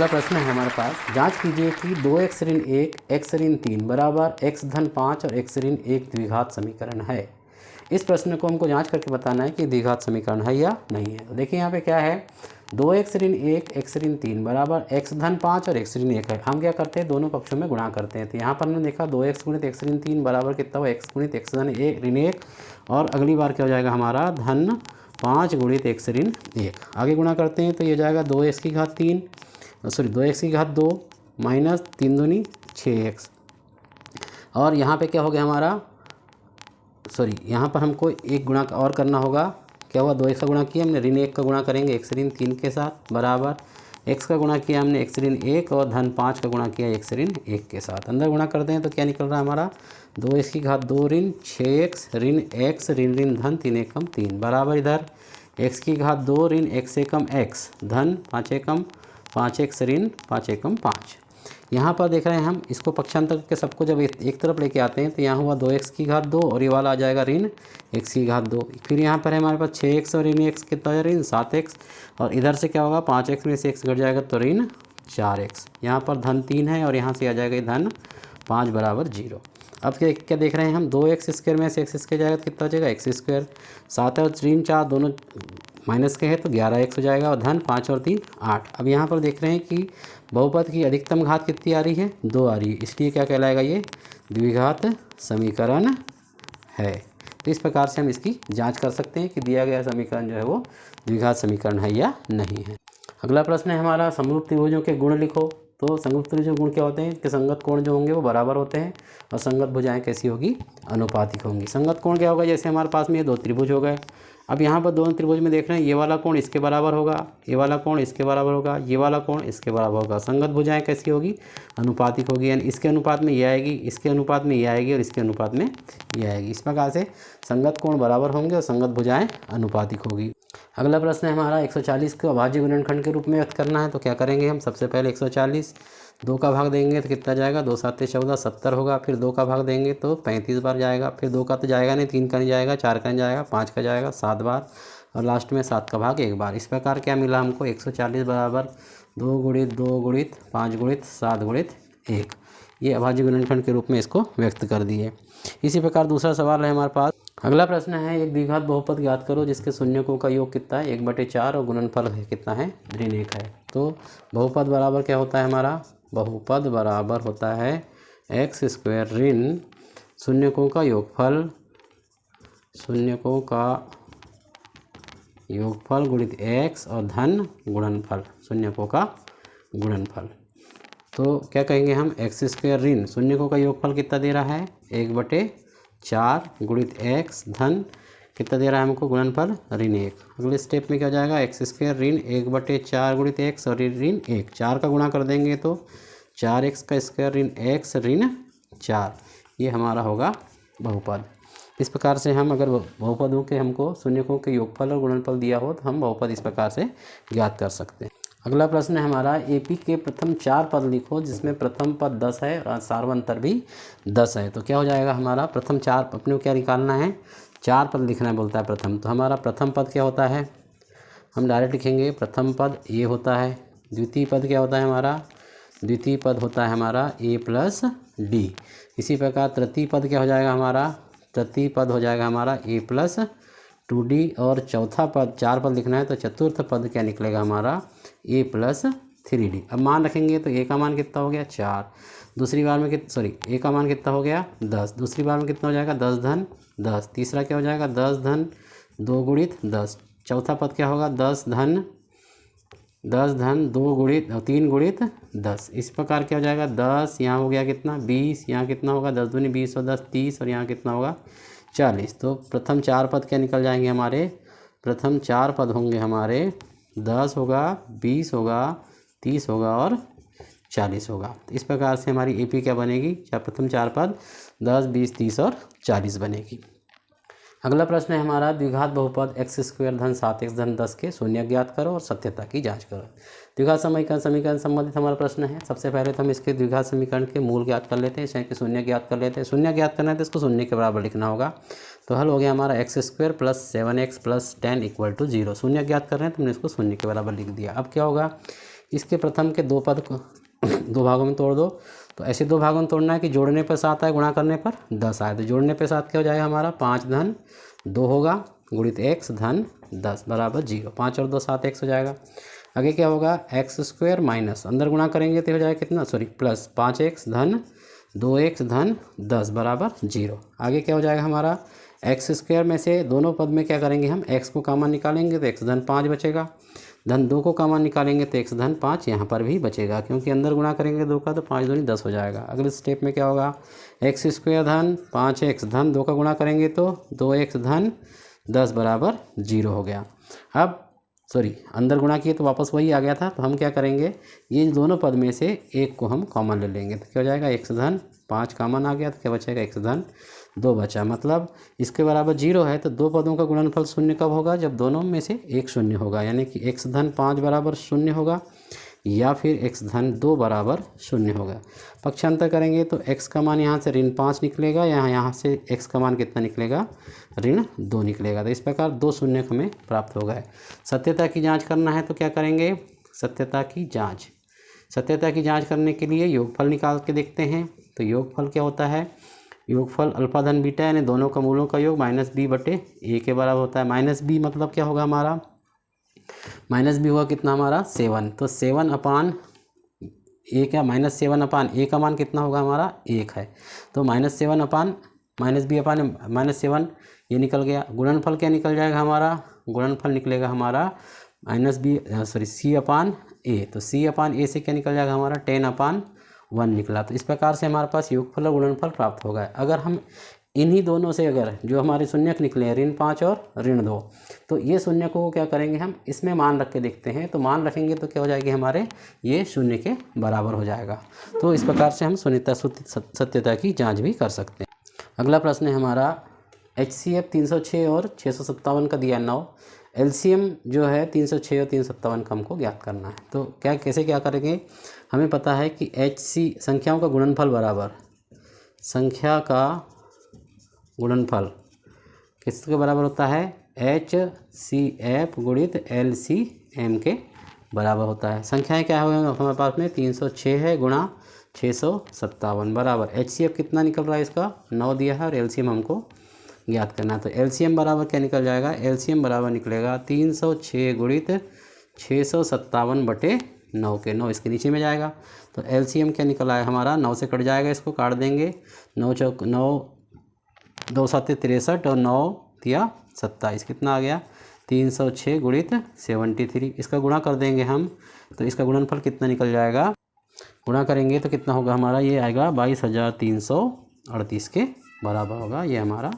अगला प्रश्न है हमारे पास, जांच कीजिए कि 2x ऋण 1 x ऋण 3 बराबर x धन 5 और x ऋण 1 द्विघात समीकरण है। इस प्रश्न को हमको जांच करके बताना है कि द्विघात समीकरण है या नहीं है। तो देखिए यहाँ पे क्या है, 2x ऋण 1 x ऋण 3 बराबर x धन 5 और x ऋण 1 है। हम क्या करते हैं, दोनों पक्षों में गुणा करते हैं। तो यहाँ पर हमने देखा 2x गुणित x ऋण 3 बराबर कितना हुआ, x गुणित x धन 1 ऋण 1, और अगली बार क्या हो जाएगा हमारा धन 5 गुणित x ऋण 1। आगे गुणा करते हैं तो ये हो जाएगा 2x की घात 3 2x की घात 2 माइनस 3 दूनी 6x, और यहाँ पे क्या हो गया हमारा, यहाँ पर हमको एक गुणा और करना होगा। क्या हुआ, 2x का गुणा किया हमने, ऋण 1 का गुणा करेंगे x ऋण 3 के साथ, बराबर x का गुणा किया हमने x ऋण 1 और धन 5 का गुणा किया x ऋण 1 के साथ। अंदर गुणा करते हैं तो क्या निकल रहा है हमारा, 2x की घात 2 ऋण 6x ऋण x ऋण ऋण धन 3 एकम 3 बराबर इधर x की घात 2 ऋण x एकम x धन 5 एकम 5x ऋण 5 एकम 5। यहाँ पर देख रहे हैं हम इसको पक्षांतर के सबको जब एक तरफ लेके आते हैं तो यहाँ हुआ 2x की घात 2 और ये वाला आ जाएगा ऋण x की घात 2। फिर यहाँ पर है हमारे पास 6x और ऋण x कितना है, ऋण 7x, और इधर से क्या होगा 5x में से x घट जाएगा तो ऋण 4x। यहाँ पर धन 3 है और यहाँ से आ जाएगा धन 5 बराबर 0। अब क्या देख रहे हैं हम, 2x स्क्वायर में से x स्क्वायर जाएगा तो कितना हो जाएगा x स्क्वायर, 7 और ऋण 4 दोनों माइनस के है तो 11x हो जाएगा, और धन 5 और 3 8। अब यहाँ पर देख रहे हैं कि बहुपद की अधिकतम घात कितनी आ रही है, 2 आ रही है, इसलिए क्या कहलाएगा, ये द्विघात समीकरण है। तो इस प्रकार से हम इसकी जांच कर सकते हैं कि दिया गया समीकरण जो है वो द्विघात समीकरण है या नहीं है। अगला प्रश्न है हमारा, समरूप त्रिभुजों के गुण लिखो। तो समरूप त्रिभुजों गुण क्या होते हैं कि संगत कोण जो होंगे वो बराबर होते हैं, और संगत भुजाएं कैसी होगी, अनुपातिक होंगी। संगत कोण क्या होगा, जैसे हमारे पास में ये 2 त्रिभुज हो गए। अब यहाँ पर दोनों त्रिभुज में देख रहे हैं, ये वाला कोण इसके बराबर होगा, ये वाला कोण इसके बराबर होगा, ये वाला कोण इसके बराबर होगा। संगत भुजाएं कैसी होगी, अनुपातिक होगी, यानी इसके अनुपात में ये आएगी, इसके अनुपात में ये आएगी और इसके अनुपात में ये आएगी। इस प्रकार से संगत कोण बराबर होंगे और संगत भुजाएं अनुपातिक होगी। अगला प्रश्न है हमारा, 140 को अभाज्य गुणनखंड के रूप में व्यक्त करना है। तो क्या करेंगे हम, सबसे पहले 140 2 का भाग देंगे तो कितना जाएगा, 2 7 14 70 होगा। फिर 2 का भाग देंगे तो 35 बार जाएगा। फिर 2 का तो जाएगा नहीं, 3 का नहीं जाएगा, 4 का नहीं जाएगा, 5 का जाएगा 7 बार, और लास्ट में 7 का भाग 1 बार। इस प्रकार क्या मिला हमको, 140 बराबर 2 गुणित 2 गुणित 5 गुणित 7 गुणित 1। ये अभाज्य गुणनखंड के रूप में इसको व्यक्त कर दिए। इसी प्रकार दूसरा सवाल है हमारे पास। अगला प्रश्न है, एक द्विघात बहुपद ज्ञात करो जिसके शून्यकों का योग कितना है, 1/4 और गुणनफल है कितना है, ऋण 1 है। तो बहुपद बराबर क्या होता है हमारा, बहुपद बराबर होता है x स्क्वायर ऋण शून्यकों का योगफल, शून्यकों का योगफल गुणित x और धन गुणनफल, शून्यकों का गुणनफल। तो क्या कहेंगे हम, x स्क्वायर ऋण शून्यकों का योगफल कितना दे रहा है, 1/4 गुणित x धन कितना दे रहा है हमको, गुणनफल ऋण 1। अगले स्टेप में क्या हो जाएगा, x स्क्वायर ऋण 1/4 गुणित x और ऋण 1, 4 का गुणा कर देंगे तो 4x का स्क्वायर ऋण x ऋण 4। ये हमारा होगा बहुपद। इस प्रकार से हम अगर बहुपदों के हमको शून्यकों के योगफल और गुणनफल दिया हो तो हम बहुपद इस प्रकार से ज्ञात कर सकते हैं। अगला प्रश्न है हमारा, AP के प्रथम 4 पद लिखो जिसमें प्रथम पद 10 है और सार्वंतर भी 10 है। तो क्या हो जाएगा हमारा, प्रथम 4 अपने को क्या निकालना है, 4 पद लिखना है बोलता है प्रथम। तो हमारा प्रथम पद क्या होता है, हम डायरेक्ट लिखेंगे, प्रथम पद A होता है। द्वितीय पद क्या होता है हमारा, द्वितीय पद होता है हमारा A + D। इसी प्रकार तृतीय पद क्या हो जाएगा हमारा, तृतीय पद हो जाएगा हमारा A + 2D, और चौथा पद, 4 पद लिखना है तो चतुर्थ पद क्या निकलेगा हमारा, A + 3D। अब मान रखेंगे तो A का मान कितना हो गया, 4। दूसरी बार में A का मान कितना हो गया, 10। दूसरी बार में कितना हो जाएगा, 10 धन 10। तीसरा क्या हो जाएगा, 10 धन 2 गुणित 10। चौथा पद क्या होगा, 10 धन 2 गुणित 3 गुणित 10। इस प्रकार क्या हो जाएगा, 10 यहाँ हो गया कितना, 20, यहाँ कितना होगा, 10 दूनी 20 और 10 30, और यहाँ कितना होगा 40। तो प्रथम 4 पद क्या निकल जाएंगे हमारे, प्रथम 4 पद होंगे हमारे, 10 होगा, 20 होगा, 30 होगा और 40 होगा। इस प्रकार से हमारी AP क्या बनेगी, प्रथम 4 पद 10 20 30 और 40 बनेगी। अगला प्रश्न है हमारा, द्विघात बहुपद x स्क्वायर धन 7x धन 10 के शून्य ज्ञात करो और सत्यता की जांच करो। द्विघात समीकरण संबंधित हमारा प्रश्न है। सबसे पहले तो हम इसके द्विघात समीकरण के मूल ज्ञात कर लेते हैं, चाहे कि शून्य ज्ञात कर लेते हैं। शून्य ज्ञात करना है तो इसको शून्य के बराबर लिखना होगा। तो हल हो गया हमारा x स्क्वायर + 7x + 10 = 0। शून्य ज्ञात कर रहे हैं तो हमने इसको शून्य के बराबर लिख दिया। अब क्या होगा, इसके प्रथम के दो पद को दो भागों में तोड़ दो। तो ऐसे दो भागों में तोड़ना है कि जोड़ने पर 7 आए, गुणा करने पर 10 आए। तो जोड़ने पर 7 क्या हो जाएगा हमारा 5 धन 2 होगा गुणित x धन 10 बराबर 0। 5 और 2 7 x हो जाएगा। आगे क्या होगा एक्स स्क्वायर माइनस अंदर गुणा करेंगे तो हो जाएगा कितना प्लस 5x धन 2x धन 10 बराबर 0। आगे क्या हो जाएगा हमारा एक्स स्क्वायर में से दोनों पद में क्या करेंगे हम x को कॉमन निकालेंगे तो x धन 5 बचेगा, धन 2 को कॉमन निकालेंगे तो x धन 5 यहाँ पर भी बचेगा, क्योंकि अंदर गुणा करेंगे 2 का तो 5 दूनी 10 हो जाएगा। अगले स्टेप में क्या होगा एक्स स्क्वायर धन 5x धन 2 का गुणा करेंगे तो 2x धन 10 बराबर 0 हो गया। अब अंदर गुणा किए तो वापस वही आ गया था, तो हम क्या करेंगे ये दोनों पद में से एक को हम कॉमन ले लेंगे तो क्या हो जाएगा x धन 5 कॉमन आ गया तो क्या बचेगा x धन 2 बचा। मतलब इसके बराबर 0 है तो दो पदों का गुणनफल शून्य कब होगा जब दोनों में से एक शून्य होगा, यानी कि x धन 5 बराबर 0 होगा या फिर x धन 2 बराबर 0 होगा। पक्षांतर करेंगे तो x का मान यहाँ से ऋण 5 निकलेगा, यहाँ से x का मान कितना निकलेगा ऋण 2 निकलेगा। तो इस प्रकार 2 शून्य हमें प्राप्त हो गए। सत्यता की जांच करना है तो क्या करेंगे सत्यता की जांच करने के लिए योगफल निकाल के देखते हैं। तो योगफल क्या होता है, योगफल अल्फा धन बीटा यानी दोनों का मूलों का योग माइनस बी बटे ए के बराबर होता है। माइनस बी मतलब क्या होगा हमारा माइनस बी हुआ कितना हमारा 7, तो 7 अपान ए क्या माइनस 7 अपान ए का मान कितना होगा हमारा 1 है, तो -7 अपान माइनस बी अपान -7 ये निकल गया। गुणनफल क्या निकल जाएगा हमारा, गुणनफल निकलेगा हमारा सी अपान ए, तो सी अपान ए से क्या निकल जाएगा हमारा 10 अपान 1 निकला। तो इस प्रकार से हमारे पास योगफल और गुणनफल प्राप्त हो गए। अगर हम इन्हीं दोनों से अगर जो हमारे शून्यक निकले हैं ऋण 5 और ऋण 2, तो ये शून्य को क्या करेंगे हम इसमें मान रख के देखते हैं। तो मान रखेंगे तो क्या हो जाएगी हमारे ये शून्य के बराबर हो जाएगा। तो इस प्रकार से हम सत्यता की जांच भी कर सकते हैं। अगला प्रश्न है हमारा HCF 306 और 657 का दिया 9, LCM जो है 306 और 357 का हमको ज्ञात करना है। तो कैसे क्या करेंगे, हमें पता है कि संख्याओं का गुणनफल बराबर संख्या का गुणनफल किसके बराबर होता है HCF गुणित LCM के बराबर होता है। संख्याएं क्या है हमारे पास में 306 है गुणा 657 बराबर HCF कितना निकल रहा है इसका 9 दिया है और LCM हमको ज्ञात करना है। तो LCM बराबर क्या निकल जाएगा, LCM बराबर निकलेगा 306 गुणित 657 बटे 9 के 9 इसके नीचे में जाएगा। तो LCM क्या निकल आया हमारा 9 से कट जाएगा, इसको काट देंगे 9 चौक 9 2 7 63 और 9 दिया 27 कितना आ गया 306 गुणित 73। इसका गुणा कर देंगे हम तो इसका गुणनफल कितना निकल जाएगा, गुणा करेंगे तो कितना होगा हमारा ये आएगा 22,338 के बराबर होगा, ये हमारा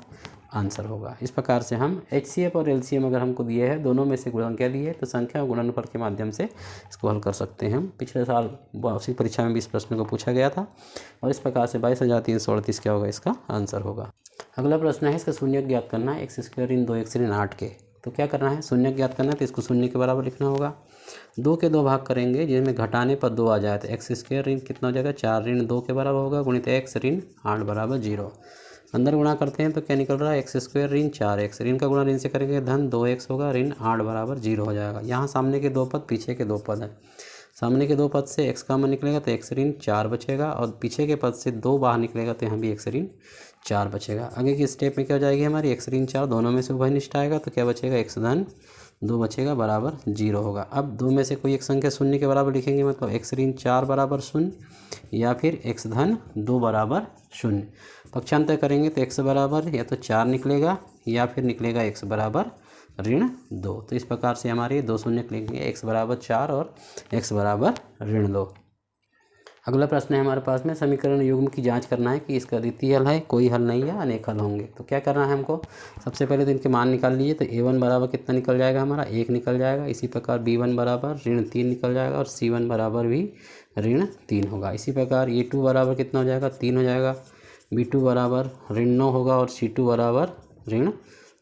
आंसर होगा। इस प्रकार से हम HCF और LCM अगर हमको दिए हैं दोनों में से गुणन क्या दिए तो संख्या और गुणनफल के माध्यम से इसको हल कर सकते हैं। हम पिछले साल वार्षिक परीक्षा में भी इस प्रश्न को पूछा गया था और इस प्रकार से 22,338 क्या होगा इसका आंसर होगा। अगला प्रश्न है इसका शून्य ज्ञात करना है x स्क्वायर इन 2x ऋण 8 के। तो क्या करना है शून्य ज्ञात करना है तो इसको शून्य के बराबर लिखना होगा। 2 के 2 भाग करेंगे जिसमें घटाने पर 2 आ जाए तो x स्क्वायर ऋण कितना हो जाएगा 4 ऋण 2 के बराबर होगा गुणित x ऋण 8 बराबर 0। अंदर गुणा करते हैं तो क्या निकल रहा है x स्क्वायर ऋण 4x, ऋण का गुणा ऋण से करेंगे धन 2x होगा ऋण 8 बराबर 0 हो जाएगा। यहाँ सामने के 2 पद पीछे के 2 पद हैं, सामने के 2 पद से x कॉमन निकलेगा तो x ऋण 4 बचेगा और पीछे के पद से 2 बाहर निकलेगा तो यहाँ भी x ऋण 4 बचेगा। आगे की स्टेप में क्या हो जाएगी हमारी x ऋण 4 दोनों में से उभयनिष्ठ आएगा तो क्या बचेगा x धन 2 बचेगा बराबर 0 होगा। अब 2 में से कोई एक संख्या शून्य के बराबर लिखेंगे मतलब x ऋण 4 बराबर 0 या फिर x धन 2 बराबर 0। पक्षांतर करेंगे तो x बराबर या तो 4 निकलेगा या फिर निकलेगा x बराबर ऋण 2। तो इस प्रकार से हमारे 2 शून्य निकलेंगे x बराबर 4 और x बराबर ऋण 2। अगला प्रश्न है हमारे पास में समीकरण युग्म की जांच करना है कि इसका द्वितीय हल है कोई हल नहीं या अनेक हल होंगे। तो क्या करना है हमको, सबसे पहले तो इनके मान निकाल लीजिए। तो a1 बराबर कितना निकल जाएगा हमारा 1 निकल जाएगा। इसी प्रकार b1 बराबर ऋण 3 निकल जाएगा और c1 बराबर भी ऋण 3 होगा। इसी प्रकार a2 बराबर कितना हो जाएगा 3 हो जाएगा, b2 बराबर ऋण 9 होगा और c2 बराबर ऋण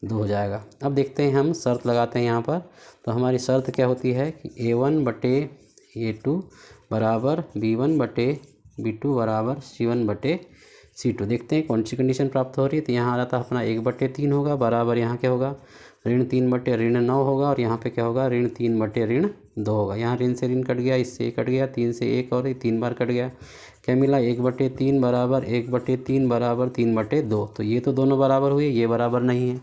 2 हो जाएगा। अब देखते हैं हम शर्त लगाते हैं यहाँ पर। तो हमारी शर्त क्या होती है कि a1 बटे a2 बराबर b1 बटे b2 बराबर c1 बटे c2। देखते हैं कौन सी कंडीशन प्राप्त हो रही है। तो यहाँ आ रहा था अपना 1/3 होगा बराबर यहाँ क्या होगा ऋण 3 बटे ऋण 9 होगा और यहाँ पे क्या होगा ऋण 3 बटे ऋण 2 होगा। यहाँ ऋण से ऋण कट गया, इससे कट गया, 3 से 1 और 3 बार कट गया, क्या मिला 1/3 बराबर 1/3 बराबर 3/2। तो ये तो दोनों बराबर हुए, ये बराबर नहीं है।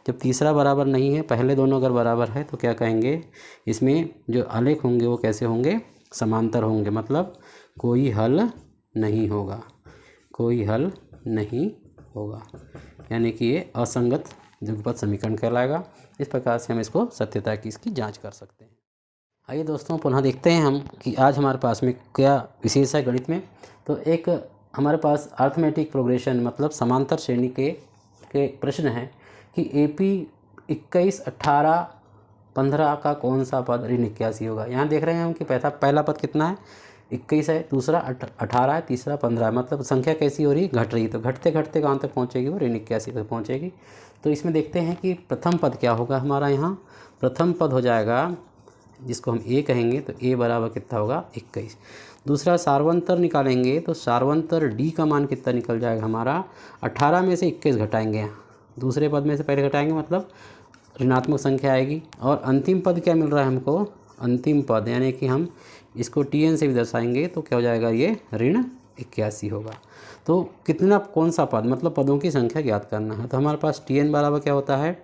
जब तीसरा बराबर नहीं है, पहले दोनों अगर बराबर है तो क्या कहेंगे, इसमें जो आलेख होंगे वो कैसे होंगे, समांतर होंगे, मतलब कोई हल नहीं होगा, कोई हल नहीं होगा, यानी कि ये असंगत युगपत समीकरण कहलाएगा। इस प्रकार से हम इसको सत्यता की इसकी जांच कर सकते हैं। आइए दोस्तों पुनः देखते हैं हम कि आज हमारे पास में क्या विशेष है गणित में। तो एक हमारे पास अर्थमेटिक प्रोग्रेशन मतलब समांतर श्रेणी के प्रश्न है कि AP 21, 18, 15 का कौन सा पद ऋण 81 होगा। यहाँ देख रहे हैं हम कि पहला पद कितना है, 21 है, दूसरा 18 है, तीसरा 15 है, मतलब संख्या कैसी हो रही, घट रही। तो घटते घटते कहाँ तक पहुँचेगी, वो ऋण 81 तक पहुँचेगी। तो इसमें देखते हैं कि प्रथम पद क्या होगा हमारा। यहाँ प्रथम पद हो जाएगा जिसको हम A कहेंगे, तो A बराबर कितना होगा 21। दूसरा सार्वंतर निकालेंगे तो सार्वंतर D का मान कितना निकल जाएगा हमारा, 18 में से 21 घटाएंगे, यहाँ दूसरे पद में से पहले घटाएंगे, मतलब ऋणात्मक संख्या आएगी। और अंतिम पद क्या मिल रहा है हमको, अंतिम पद यानी कि हम इसको TN से भी दर्शाएंगे तो क्या हो जाएगा, ये ऋण 81 होगा। तो कितना कौन सा पद, मतलब पदों की संख्या ज्ञात करना है। तो हमारे पास TN बराबर क्या होता है,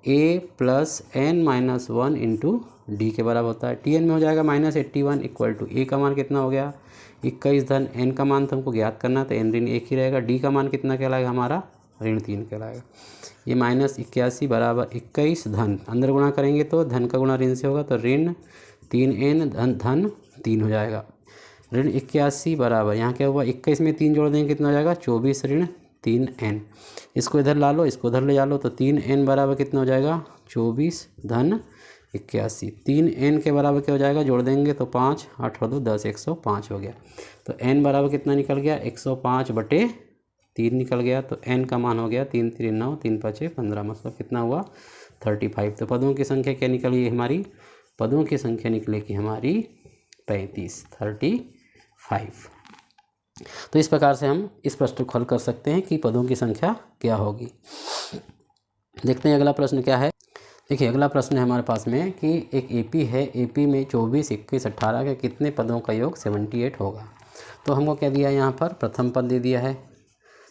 A + n-1 इंटू D के बराबर होता है। TN में हो जाएगा -81 इक्वल टू A का मान कितना हो गया 21 धन n का मान तो हमको ज्ञात करना, तो n ऋण 1 ही रहेगा। D का मान कितना कहलाएगा हमारा, ऋण 3 कहलाएगा। ये -81 बराबर 21 धन, अंदर गुणा करेंगे तो धन का गुणा ऋण से होगा, तो ऋण 3n धन 3 हो जाएगा। ऋण 81 बराबर यहाँ क्या हुआ, 21 में 3 जोड़ देंगे कितना हो जाएगा 24 ऋण 3n। इसको इधर ला लो, इसको उधर ले जा लो, तो 3n बराबर कितना हो जाएगा 24 धन 81। 3n के बराबर क्या हो जाएगा, जोड़ देंगे तो 5, 8 और 2 10, 105 हो गया। तो n बराबर कितना निकल गया 105/3 निकल गया। तो n का मान हो गया 3 3 9 3 5 15, मतलब कितना हुआ 35। तो पदों की संख्या क्या निकली हमारी, पदों की संख्या निकलेगी हमारी 35। तो इस प्रकार से हम इस प्रश्न को हल कर सकते हैं कि पदों की संख्या क्या होगी। देखते हैं अगला प्रश्न क्या है। देखिए अगला प्रश्न है हमारे पास में कि एक AP है, AP में 24, 21, 18 के कितने पदों का योग 78 होगा। तो हमको क्या दिया है यहाँ पर, प्रथम पद दे दिया है।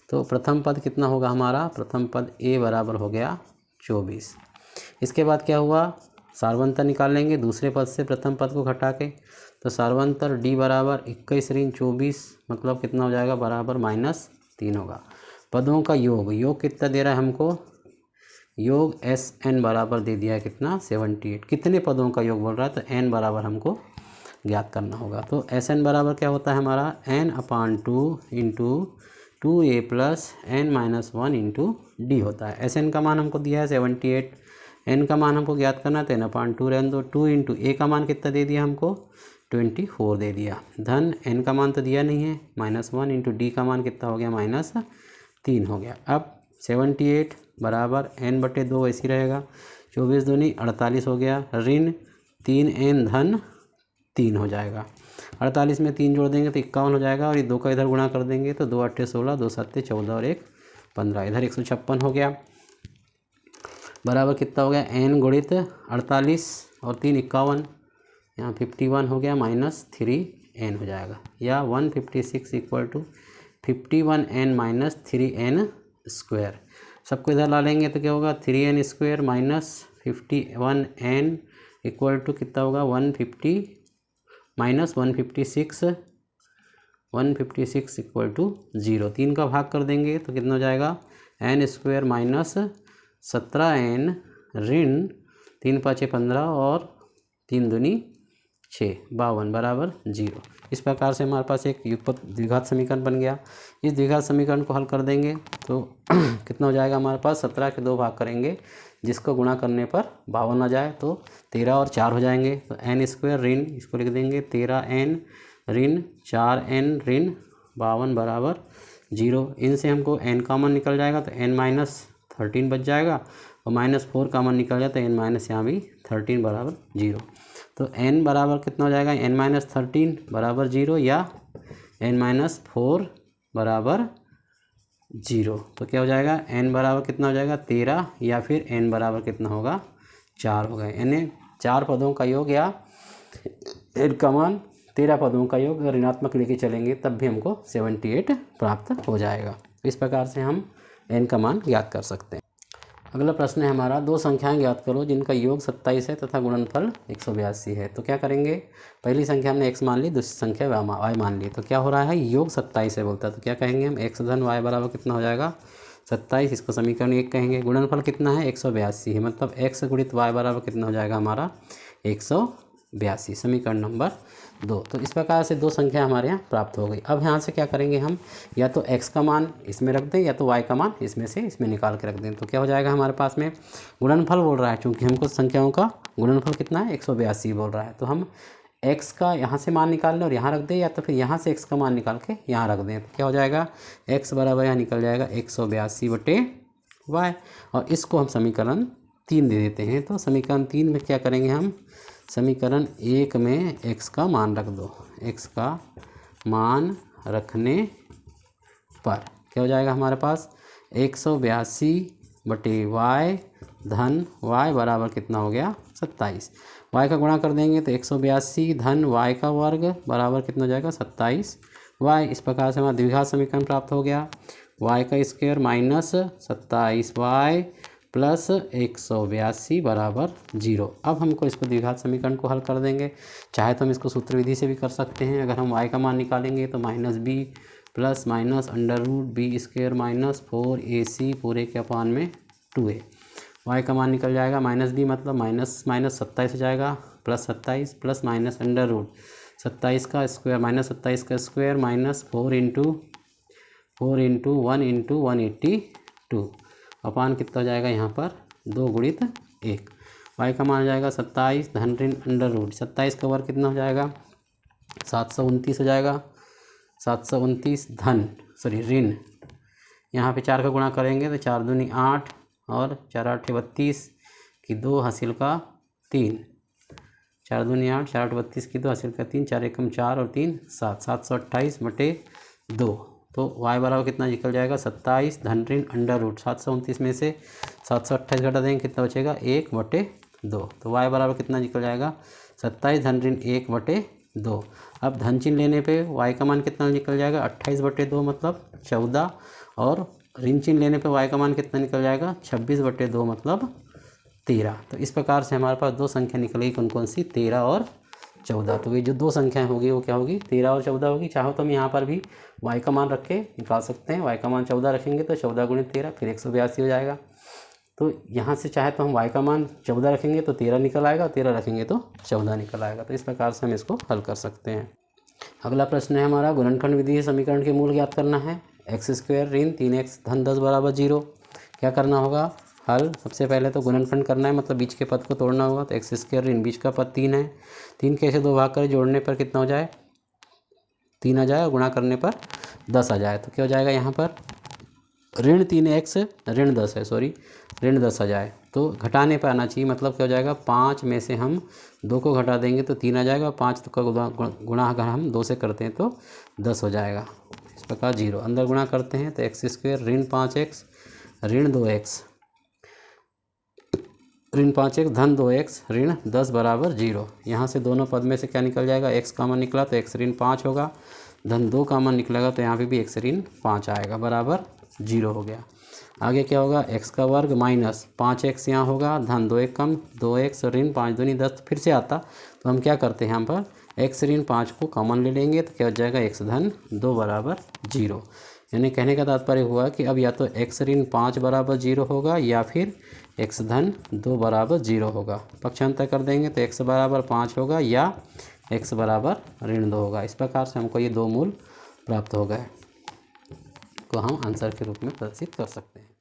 तो प्रथम पद कितना होगा हमारा, प्रथम पद A बराबर हो गया 24। इसके बाद क्या हुआ, सार्वंतर निकाल लेंगे दूसरे पद से प्रथम पद को घटा के। तो सार्वंतर D बराबर 21 ऋण 24, मतलब कितना हो जाएगा बराबर -3 होगा। पदों का योग कितना दे रहा है हमको, योग SN बराबर दे दिया है कितना 78। कितने पदों का योग बोल रहा है, तो n बराबर हमको ज्ञात करना होगा। तो SN बराबर क्या होता है हमारा, n/2 into 2a + n-1 into D होता है। SN का मान हमको दिया है 78, n का मान हमको ज्ञात करना है, तो n/2 रहने दो। 2 इंटू a का मान कितना दे दिया हमको 24 दे दिया, धन n का मान तो दिया नहीं है, -1 इंटू D का मान कितना हो गया -3 हो गया। अब 78 बराबर n/2 ऐसी रहेगा, 24 दूनी 48 हो गया, ऋण 3n धन 3 हो जाएगा। 48 में 3 जोड़ देंगे तो 51 हो जाएगा, और ये 2 का इधर गुणा कर देंगे तो 2 8 16, 2 7 14 और 1 15, इधर 156 हो गया। बराबर कितना हो गया, n गुणित 48 और 3 51, यहाँ 51 हो गया, -3n हो जाएगा, या 156 equal to 51n - 3n square. सबको इधर ला लेंगे तो क्या होगा 3n square -51n equal to कितना होगा 156 इक्वल टू 0। 3 का भाग कर देंगे तो कितना हो जाएगा n स्क्वायर -17n ऋण 3 5 15 और 3 दूनी 6 52 बराबर 0। इस प्रकार से हमारे पास एक युगपत द्विघात समीकरण बन गया। इस द्विघात समीकरण को हल कर देंगे तो कितना हो जाएगा हमारे पास, 17 के 2 भाग करेंगे जिसको गुणा करने पर 52 आ जाए तो 13 और 4 हो जाएंगे। तो n स्क्वायर ऋण, इसको लिख देंगे 13n ऋण 4n ऋण 52 बराबर 0। इनसे हमको n कॉमन निकल जाएगा तो n-13 बच जाएगा, और -4 कॉमन निकल जाए तो n- यहाँ भी 13 बराबर 0। तो n बराबर कितना हो जाएगा, n-13 बराबर 0 या n-4 बराबर 0। तो क्या हो जाएगा, n बराबर कितना हो जाएगा 13, या फिर n बराबर कितना होगा 4 होगा, यानी 4 पदों का योग या n का मान 13 पदों का योग अगर ऋणात्मक लेके चलेंगे तब भी हमको 78 प्राप्त हो जाएगा। इस प्रकार से हम n का मान ज्ञात कर सकते हैं। अगला प्रश्न है हमारा, दो संख्याएं ज्ञात करो जिनका योग 27 है तथा गुणनफल 182 है। तो क्या करेंगे, पहली संख्या हमने x मान ली, दूसरी संख्या y मान ली। तो क्या हो रहा है, योग 27 है बोलता है। तो क्या कहेंगे हम, x धन y बराबर कितना हो जाएगा 27, इसको समीकरण 1 कहेंगे। गुणनफल कितना है 182 है, मतलब x गुणित y बराबर कितना हो जाएगा हमारा 182, समीकरण नंबर 2। तो इस प्रकार से दो संख्या हमारे यहाँ प्राप्त हो गई। अब यहाँ से क्या करेंगे हम, या तो x का मान इसमें रख दें या तो y का मान इसमें निकाल के रख दें। तो क्या हो जाएगा हमारे पास में, गुणनफल बोल रहा है, चूँकि हमको संख्याओं का गुणनफल कितना है 182 बोल रहा है। तो हम x का यहाँ से मान निकाल लें और यहाँ रख दें, या तो फिर यहाँ से x का मान निकाल के यहाँ रख दें। तो क्या हो जाएगा, x बराबर यहाँ निकल जाएगा 182/y, और इसको हम समीकरण 3 दे देते हैं। तो समीकरण 3 में क्या करेंगे हम, समीकरण 1 में x का मान रख दो। x का मान रखने पर क्या हो जाएगा हमारे पास 182/y धन y बराबर कितना हो गया 27। y का गुणा कर देंगे तो 182 धन y का वर्ग बराबर कितना हो जाएगा 27y। इस प्रकार से हमारा द्विघात समीकरण प्राप्त हो गया, y का स्क्वायर माइनस 27y प्लस 182 बराबर 0। अब हमको इसको द्विघात समीकरण को हल कर देंगे। चाहे तो हम इसको सूत्र विधि से भी कर सकते हैं। अगर हम y का मान निकालेंगे तो -b plus minus √b² minus 4ac पूरे के अपान में 2a। y का मान निकल जाएगा -b मतलब माइनस 27 हो जाएगा, प्लस 27 प्लस माइनस √27 का स्क्वायर माइनस 27 का स्क्वायर माइनस 4 × 1 × 182 अपान कितना हो जाएगा यहाँ पर 2 × 1। y का मान हो जाएगा 27 धन ऋण √27 का वर्ग कितना हो जाएगा 729 हो जाएगा, 729 धन ऋण, यहाँ पे 4 का गुणा करेंगे तो 4 दूनी 8 और 4 8 32 की 2 हासिल का 3, 4 दूनी 8 4 8 32 की 2 हासिल का 3, 4 एकम 4 और 3 7, 728/2। तो y बराबर कितना निकल जाएगा 27 धन ऋण √729 में से 728 घटा देंगे कितना बचेगा 1/2। तो y बराबर कितना निकल जाएगा 27 धन ऋण 1/2। अब धन चिन्ह लेने पे y का मान कितना निकल जाएगा 28/2 मतलब 14, और ऋण चिन्ह लेने पे y का मान कितना निकल जाएगा 26/2 मतलब 13। तो इस प्रकार से हमारे पास दो संख्या निकलेगी, कौन कौन सी 13 और 14। तो ये जो दो संख्याएं होगी वो क्या होगी 13 और 14 होगी। चाहो तो हम यहाँ पर भी y का मान रख के निकाल सकते हैं। y का मान 14 रखेंगे तो 14 × 13 फिर 182 हो जाएगा। तो यहाँ से चाहे तो हम y का मान 14 रखेंगे तो 13 निकल आएगा, 13 रखेंगे तो 14 निकल आएगा। तो इस प्रकार से हम इसको हल कर सकते हैं। अगला प्रश्न है हमारा, गुणनखंड विधि से समीकरण के मूल ज्ञात करना है। x² ऋण 3x धन 10 बराबर 0। क्या करना होगा, हल सबसे पहले तो गुणनखंड करना है, मतलब बीच के पद को तोड़ना होगा। तो x² ऋण बीच का पद 3 है, 3 कैसे 2 भाग करें, जोड़ने पर कितना हो जाए 3 आ जाए और गुणा करने पर 10 आ जाए। तो क्या हो जाएगा यहाँ पर ऋण 3x ऋण 10 है, सॉरी ऋण 10 आ जाए तो घटाने पर आना चाहिए, मतलब क्या हो जाएगा 5 में से हम 2 को घटा देंगे तो 3 आ जाएगा, 5 का गुणा अगर हम 2 से करते हैं तो 10 हो जाएगा। इस प्रकार 0 अंदर गुणा करते हैं तो x² ऋण 5x ऋण 2x ऋण 5x धन 2x ऋण 10 बराबर 0। यहाँ से दोनों पद में से क्या निकल जाएगा, x कॉमन निकला तो x ऋण 5 होगा, धन 2 कॉमन निकलेगा तो यहाँ पे भी x ऋण 5 आएगा, बराबर 0 हो गया। आगे क्या होगा, x का वर्ग माइनस 5x यहाँ होगा, धन 2 एक कम 2x ऋण 5 दूनी 10 फिर से आता। तो हम क्या करते हैं यहाँ पर x ऋण 5 को कॉमन ले लेंगे तो क्या हो जाएगा x धन 2 बराबर 0। यानी कहने का तात्पर्य हुआ कि अब या तो x ऋण 5 बराबर 0 होगा या फिर x धन 2 बराबर 0 होगा। पक्षांतर कर देंगे तो x बराबर 5 होगा या x बराबर ऋण 2 होगा। इस प्रकार से हमको ये दो मूल प्राप्त हो गए को हम आंसर के रूप में प्रदर्शित कर सकते हैं।